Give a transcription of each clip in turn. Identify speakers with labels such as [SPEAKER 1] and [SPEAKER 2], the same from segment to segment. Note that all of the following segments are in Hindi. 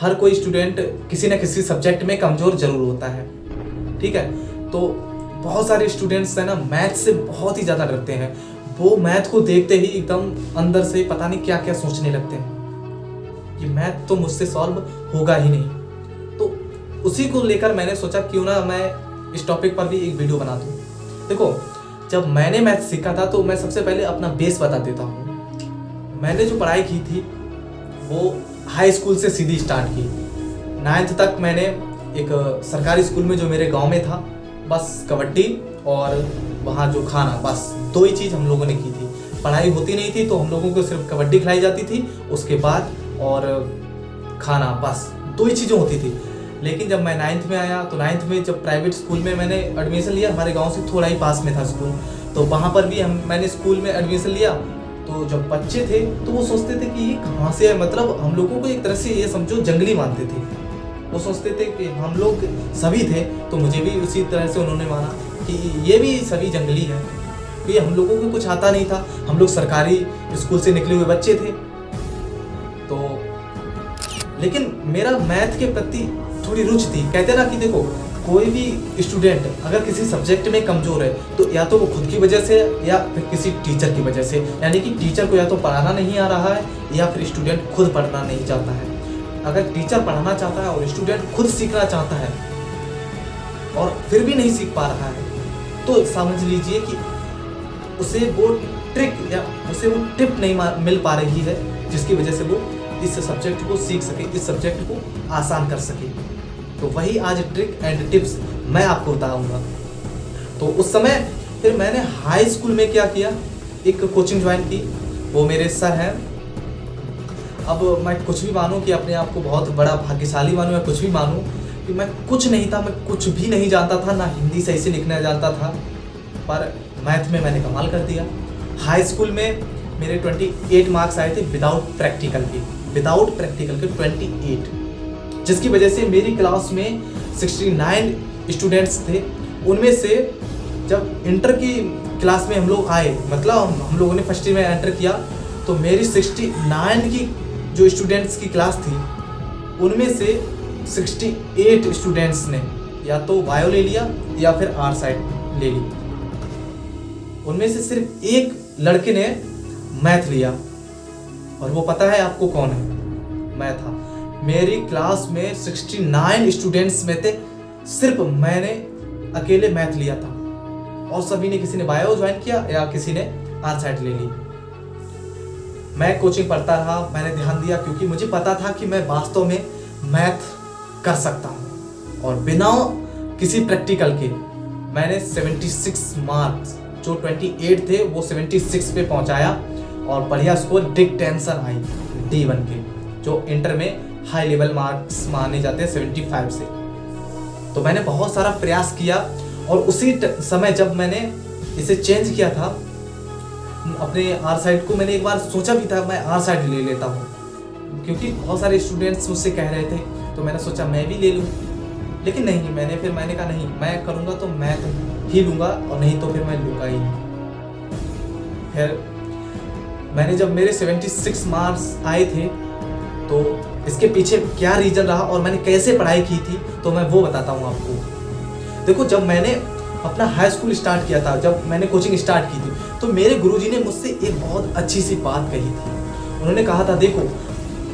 [SPEAKER 1] हर कोई स्टूडेंट किसी न किसी सब्जेक्ट में कमज़ोर ज़रूर होता है, ठीक है। तो बहुत सारे स्टूडेंट्स है ना मैथ से बहुत ही ज़्यादा डरते हैं। वो मैथ को देखते ही एकदम अंदर से पता नहीं क्या क्या सोचने लगते हैं कि मैथ तो मुझसे सॉल्व होगा ही नहीं। तो उसी को लेकर मैंने सोचा क्यों ना मैं इस टॉपिक पर भी एक वीडियो बना दूँ। देखो, जब मैंने मैथ सीखा था तो मैं सबसे पहले अपना बेस बता देता हूँ। मैंने जो पढ़ाई की थी वो हाई स्कूल से सीधी स्टार्ट की। 9th तक मैंने एक सरकारी स्कूल में जो मेरे गांव में था, बस कबड्डी और वहाँ जो खाना, बस 2 ही चीज़ हम लोगों ने की थी। पढ़ाई होती नहीं थी तो हम लोगों को सिर्फ कबड्डी खिलाई जाती थी, उसके बाद और खाना, बस 2 ही चीज़ें होती थी। लेकिन जब मैं 9th में आया तो 9th में जब प्राइवेट स्कूल में मैंने एडमिशन लिया, हमारे गाँव से थोड़ा ही पास में था स्कूल, तो वहाँ पर भी मैंने स्कूल में एडमिशन लिया। तो जब बच्चे थे तो वो सोचते थे कि ये कहाँ से है, मतलब हम लोगों को एक तरह से ये समझो जंगली मानते थे। वो सोचते थे कि हम लोग सभी थे, तो मुझे भी उसी तरह से उन्होंने माना कि ये भी सभी जंगली हैं, क्योंकि हम लोगों को कुछ आता नहीं था, हम लोग सरकारी स्कूल से निकले हुए बच्चे थे। तो लेकिन मेरा मैथ के प्रति थोड़ी रुचि थी। कहते ना कि देखो, कोई भी स्टूडेंट अगर किसी सब्जेक्ट में कमज़ोर है तो या तो वो खुद की वजह से या फिर किसी टीचर की वजह से, यानी कि टीचर को या तो पढ़ाना नहीं आ रहा है या फिर स्टूडेंट खुद पढ़ना नहीं चाहता है। अगर टीचर पढ़ाना चाहता है और स्टूडेंट खुद सीखना चाहता है और फिर भी नहीं सीख पा रहा है, तो समझ लीजिए कि उसे वो ट्रिक या उसे वो टिप नहीं मिल पा रही है जिसकी वजह से वो इस सब्जेक्ट को सीख सके, इस सब्जेक्ट को आसान कर सके। तो वही आज ट्रिक एंड टिप्स मैं आपको बताऊंगा। तो उस समय फिर मैंने हाई स्कूल में क्या किया, एक कोचिंग ज्वाइन की। वो मेरे सर हैं। अब मैं कुछ भी मानूं कि अपने आप को बहुत बड़ा भाग्यशाली मानूं या कुछ भी मानूं कि मैं कुछ नहीं था, मैं कुछ भी नहीं जानता था, ना हिंदी सही से लिखना जानता था, पर मैथ में मैंने कमाल कर दिया। हाई स्कूल में मेरे 28 मार्क्स आए थे विदाउट प्रैक्टिकल के 28, जिसकी वजह से मेरी क्लास में 69 स्टूडेंट्स थे। उनमें से जब इंटर की क्लास में हम लोग आए, मतलब हम लोगों ने फर्स्ट ईयर में एंटर किया, तो मेरी 69 की जो स्टूडेंट्स की क्लास थी उनमें से 68 स्टूडेंट्स ने या तो बायो ले लिया या फिर आर्ट साइड ले ली। उनमें से सिर्फ एक लड़के ने मैथ लिया, और वो पता है आपको कौन है? मैं था। मेरी क्लास में 69 स्टूडेंट्स में थे, सिर्फ मैंने अकेले मैथ लिया था, और सभी ने, किसी ने बायो ज्वाइन किया या किसी ने आर्ट साइड ले ली। मैं कोचिंग पढ़ता रहा, मैंने ध्यान दिया क्योंकि मुझे पता था कि मैं वास्तव में मैथ कर सकता हूँ, और बिना किसी प्रैक्टिकल के मैंने 76 मार्क्स, जो 28 थे वो 76 पे पहुँचाया, और बढ़िया स्कोर डिक्टेंशन आई D1 के, जो इंटर में हाई लेवल मार्क्स माने जाते हैं 75 से। तो मैंने बहुत सारा प्रयास किया, और उसी समय जब मैंने इसे चेंज किया था अपने आर साइड को, मैंने एक बार सोचा भी था मैं आर साइड ले लेता हूँ, क्योंकि बहुत सारे स्टूडेंट्स मुझसे कह रहे थे, तो मैंने सोचा मैं भी ले लूँ। लेकिन नहीं, मैंने कहा नहीं, मैं करूँगा तो मैथ ही लूँगा, और नहीं तो फिर मैं लूँगा ही नहीं। फिर मैंने जब मेरे 76 मार्क्स आए थे, तो इसके पीछे क्या रीज़न रहा और मैंने कैसे पढ़ाई की थी, तो मैं वो बताता हूँ आपको। देखो, जब मैंने अपना हाई स्कूल स्टार्ट किया था, जब मैंने कोचिंग स्टार्ट की थी, तो मेरे गुरुजी ने मुझसे एक बहुत अच्छी सी बात कही थी। उन्होंने कहा था, देखो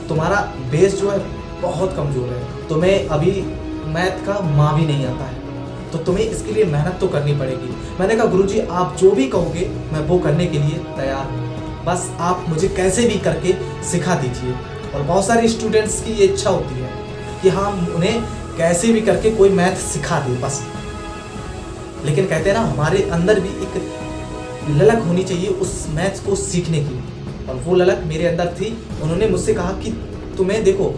[SPEAKER 1] तुम्हारा बेस जो है बहुत कमज़ोर है, तुम्हें अभी मैथ का माँ भी नहीं आता है, तो तुम्हें इसके लिए मेहनत तो करनी पड़ेगी। मैंने कहा गुरुजी, आप जो भी कहोगे मैं वो करने के लिए तैयार हूँ, बस आप मुझे कैसे भी करके सिखा दीजिए। और बहुत सारे स्टूडेंट्स की ये इच्छा होती है कि हाँ, उन्हें कैसे भी करके कोई मैथ सिखा दे बस। लेकिन कहते हैं ना, हमारे अंदर भी एक ललक होनी चाहिए उस मैथ को सीखने की, और वो ललक मेरे अंदर थी। उन्होंने मुझसे कहा कि तुम्हें, देखो,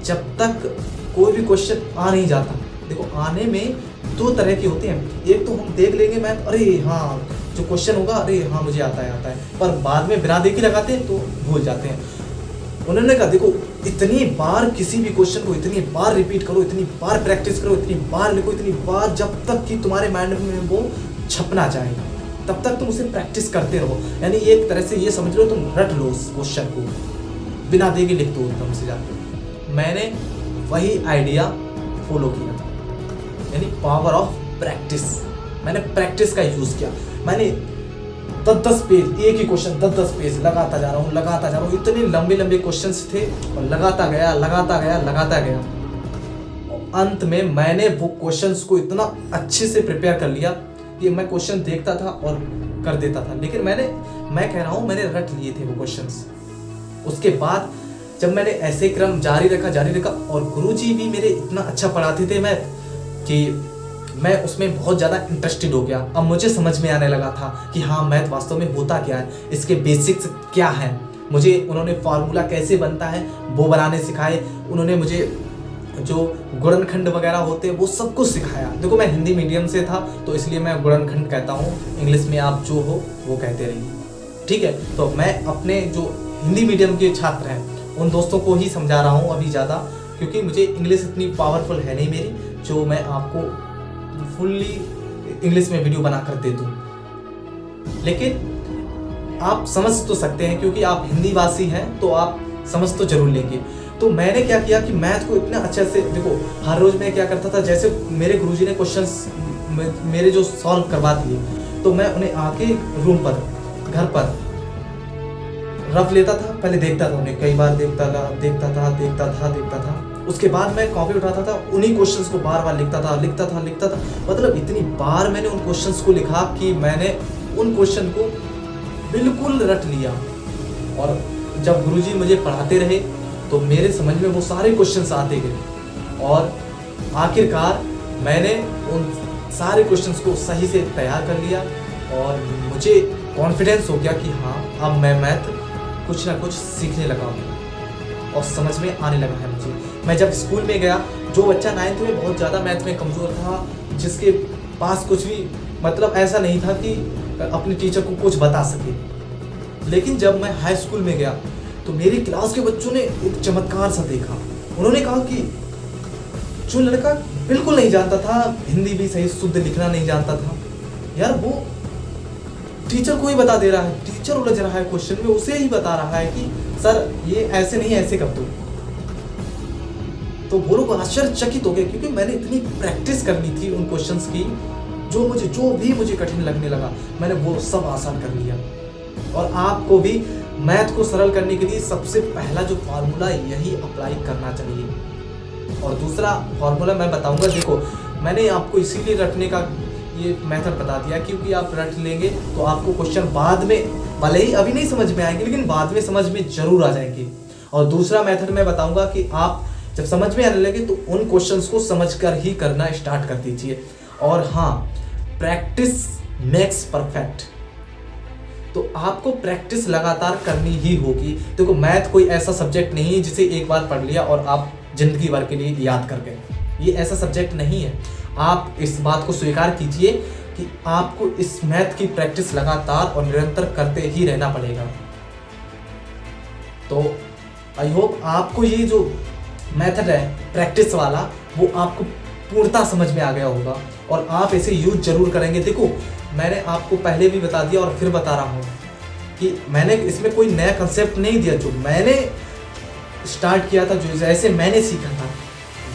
[SPEAKER 1] जब तक कोई भी क्वेश्चन आ नहीं जाता, देखो आने में 2 तरह के होते हैं। एक तो हम देख लेंगे मैथ, अरे हाँ जो क्वेश्चन होगा, अरे हाँ मुझे आता है, पर बाद में बिना देखे लगाते हैं तो भूल जाते हैं। उन्होंने कहा, देखो इतनी बार किसी भी क्वेश्चन को इतनी बार रिपीट करो, इतनी बार प्रैक्टिस करो, इतनी बार लिखो, इतनी बार, जब तक कि तुम्हारे माइंड में वो छपना चाहे, तब तक तुम उसे प्रैक्टिस करते रहो। यानी एक तरह से ये समझ लो, तुम रट लो उस क्वेश्चन को, बिना देखे लिख दो एकदम से जाके। मैंने वही आइडिया फॉलो किया, यानी पावर ऑफ प्रैक्टिस। मैंने प्रैक्टिस का यूज़ किया। मैंने 10-10 पेज, एक ही क्वेश्चन 10-10 पेज लगाता जा रहा हूँ। इतने लंबे लंबे क्वेश्चंस थे और लगाता गया। अंत में मैंने वो क्वेश्चंस को इतना अच्छे से प्रिपेयर कर लिया कि मैं क्वेश्चन देखता था और कर देता था। लेकिन मैं कह रहा हूँ मैंने रट लिए थे वो क्वेश्चंस। उसके बाद जब मैंने ऐसे क्रम जारी रखा और गुरुजी भी मेरे इतना अच्छा पढ़ाते थे मैथ कि मैं उसमें बहुत ज़्यादा इंटरेस्टेड हो गया। अब मुझे समझ में आने लगा था कि हाँ, मैथ वास्तव में होता क्या है, इसके बेसिक्स क्या हैं। मुझे उन्होंने फार्मूला कैसे बनता है वो बनाने सिखाए। उन्होंने मुझे जो गुणनखंड वगैरह होते हैं वो सब कुछ सिखाया। देखो, मैं हिंदी मीडियम से था तो इसलिए मैं गुणनखंड कहता हूँ, इंग्लिश में आप जो हो वो कहते रहिए, ठीक है। तो मैं अपने जो हिंदी मीडियम के छात्र हैं उन दोस्तों को ही समझा रहा हूँ अभी ज़्यादा, क्योंकि मुझे इंग्लिश इतनी पावरफुल है नहीं मेरी जो मैं आपको फुल्ली इंग्लिश में वीडियो बना कर दे दूँ। लेकिन आप समझ तो सकते हैं, क्योंकि आप हिंदी भाषी हैं तो आप समझ तो जरूर लेंगे। तो मैंने क्या किया कि मैथ को इतना अच्छे से, देखो हर रोज मैं क्या करता था, जैसे मेरे गुरुजी ने क्वेश्चंस मेरे जो सॉल्व करवा दिए तो मैं उन्हें आके रूम पर, घर पर रफ लेता था। पहले देखता था उन्हें, कई बार देखता था। उसके बाद मैं कॉपी उठाता था, उन्हीं क्वेश्चंस को बार बार लिखता था। मतलब इतनी बार मैंने उन क्वेश्चंस को लिखा कि मैंने उन क्वेश्चन को बिल्कुल रट लिया। और जब गुरुजी मुझे पढ़ाते रहे तो मेरे समझ में वो सारे क्वेश्चंस आते गए और आखिरकार मैंने उन सारे क्वेश्चंस को सही से तैयार कर लिया और मुझे कॉन्फिडेंस हो गया कि हाँ, अब मैं मैथ कुछ ना कुछ सीखने लगा हूँ और समझ में आने लगा है मुझे। मैं जब स्कूल में गया, जो बच्चा 9th में बहुत ज़्यादा मैथ में कमज़ोर था, जिसके पास कुछ भी मतलब ऐसा नहीं था कि अपने टीचर को कुछ बता सके, लेकिन जब मैं हाई स्कूल में गया तो मेरी क्लास के बच्चों ने एक चमत्कार सा देखा। उन्होंने कहा कि जो लड़का बिल्कुल नहीं जानता था, हिंदी भी सही शुद्ध लिखना नहीं जानता था, यार वो टीचर को ही बता दे रहा है, टीचर उलझ रहा है क्वेश्चन में, उसे ही बता रहा है कि सर ये ऐसे नहीं ऐसे कर दो। तो वो लोग आश्चर्यचकित हो गए, क्योंकि मैंने इतनी प्रैक्टिस करनी थी उन क्वेश्चंस की, जो भी मुझे कठिन लगने लगा मैंने वो सब आसान कर लिया। और आपको भी मैथ को सरल करने के लिए सबसे पहला जो फार्मूला यही अप्लाई करना चाहिए। और दूसरा फार्मूला मैं बताऊंगा, देखो मैंने आपको इसीलिए रटने का ये मेथड बता दिया क्योंकि आप रट लेंगे तो आपको क्वेश्चन बाद में, भले ही अभी नहीं समझ में आएंगे लेकिन बाद में समझ में जरूर आ जाएंगे। और दूसरा मेथड मैं बताऊंगा कि आप जब समझ में आने लगे तो उन क्वेश्चंस को समझकर ही करना स्टार्ट कर दीजिए। और हाँ, प्रैक्टिस मेक्स परफेक्ट, तो आपको प्रैक्टिस लगातार करनी ही होगी। देखो मैथ कोई ऐसा सब्जेक्ट नहीं है जिसे एक बार पढ़ लिया और आप जिंदगी भर के लिए याद कर गए, ये ऐसा सब्जेक्ट नहीं है। आप इस बात को स्वीकार कीजिए कि आपको इस मैथ की प्रैक्टिस लगातार और निरंतर करते ही रहना पड़ेगा। तो आई होप आपको ये जो मेथड है प्रैक्टिस वाला वो आपको पूर्णतः समझ में आ गया होगा और आप इसे यूज जरूर करेंगे। देखो मैंने आपको पहले भी बता दिया और फिर बता रहा हूँ कि मैंने इसमें कोई नया कंसेप्ट नहीं दिया। जो मैंने स्टार्ट किया था, जो जैसे मैंने सीखा था,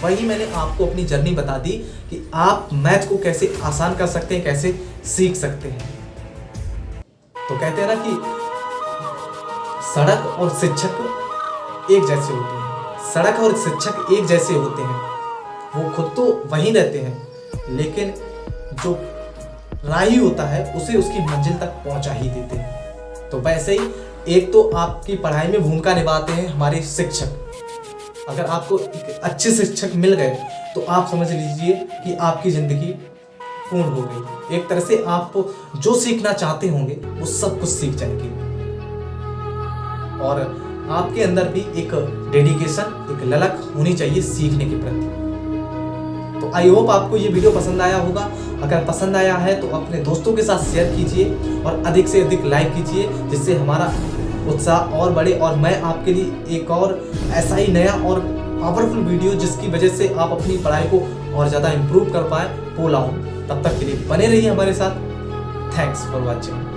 [SPEAKER 1] वही मैंने आपको अपनी जर्नी बता दी कि आप मैथ को कैसे आसान कर सकते हैं, कैसे सीख सकते हैं। तो कहते हैं ना कि सड़क और शिक्षक एक जैसे होते हैं, सड़क और शिक्षक एक जैसे होते हैं, वो खुद तो वहीं रहते हैं लेकिन जो राही होता है उसे उसकी मंजिल तक पहुंचा ही देते हैं। तो वैसे ही एक तो आपकी पढ़ाई में भूमिका निभाते हैं हमारे शिक्षक। अगर आपको अच्छे शिक्षक मिल गए तो आप समझ लीजिए कि आपकी जिंदगी पूर्ण हो गई। एक तरह से आप जो सीखना चाहते होंगे वो सब कुछ सीख जाएंगे और आपके अंदर भी एक डेडिकेशन, एक ललक होनी चाहिए सीखने के प्रति। तो आई होप आपको ये वीडियो पसंद आया होगा। अगर पसंद आया है तो अपने दोस्तों के साथ शेयर कीजिए और अधिक से अधिक लाइक कीजिए, जिससे हमारा उत्साह और बढ़े और मैं आपके लिए एक और ऐसा ही नया और पावरफुल वीडियो जिसकी वजह से आप अपनी पढ़ाई को और ज़्यादा इम्प्रूव कर पाए वो लाऊं। तब तक के लिए बने रहिए हमारे साथ। Thanks for watching.